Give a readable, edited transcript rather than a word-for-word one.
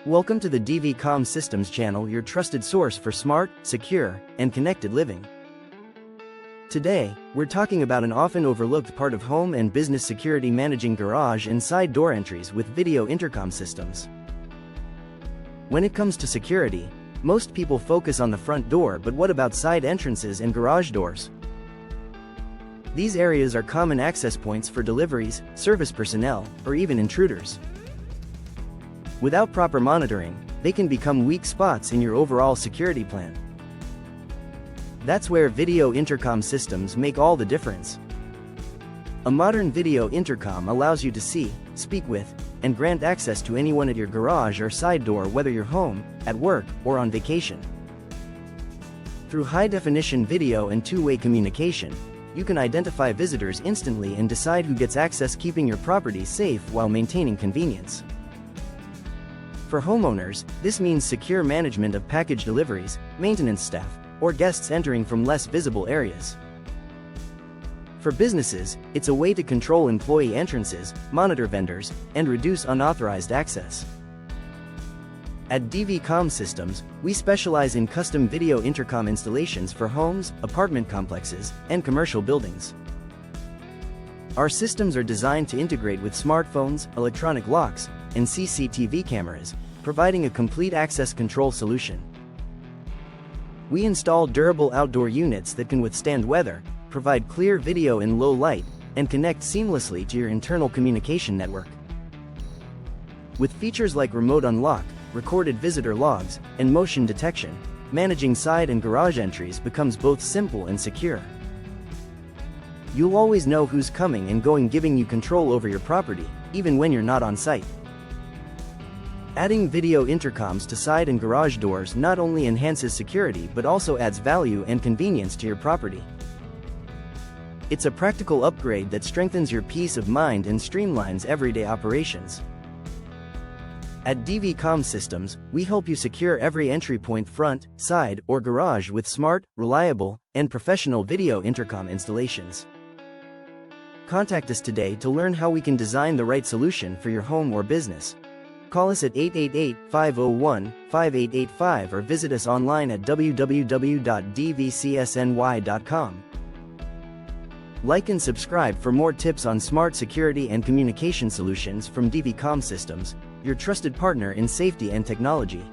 Welcome to the Comm Systems channel, your trusted source for smart, secure, and connected living. Today, we're talking about an often overlooked part of home and business security: managing garage and side door entries with video intercom systems. When it comes to security, most people focus on the front door, but what about side entrances and garage doors? These areas are common access points for deliveries, service personnel, or even intruders. Without proper monitoring, they can become weak spots in your overall security plan. That's where video intercom systems make all the difference. A modern video intercom allows you to see, speak with, and grant access to anyone at your garage or side door, whether you're home, at work, or on vacation. Through high-definition video and two-way communication, you can identify visitors instantly and decide who gets access, keeping your property safe while maintaining convenience. For homeowners, this means secure management of package deliveries, maintenance staff, or guests entering from less visible areas. For businesses, it's a way to control employee entrances, monitor vendors, and reduce unauthorized access. At Comm Systems, we specialize in custom video intercom installations for homes, apartment complexes, and commercial buildings. Our systems are designed to integrate with smartphones, electronic locks, and CCTV cameras, providing a complete access control solution. We install durable outdoor units that can withstand weather, provide clear video in low light, and connect seamlessly to your internal communication network. With features like remote unlock, recorded visitor logs, and motion detection, managing side and garage entries becomes both simple and secure. You'll always know who's coming and going, giving you control over your property, even when you're not on site. Adding video intercoms to side and garage doors not only enhances security but also adds value and convenience to your property. It's a practical upgrade that strengthens your peace of mind and streamlines everyday operations. At Comm Systems, we help you secure every entry point, front, side, or garage with smart, reliable, and professional video intercom installations. Contact us today to learn how we can design the right solution for your home or business. Call us at 888-501-5885 or visit us online at www.dvcsny.com. Like and subscribe for more tips on smart security and communication solutions from Comm Systems, your trusted partner in safety and technology.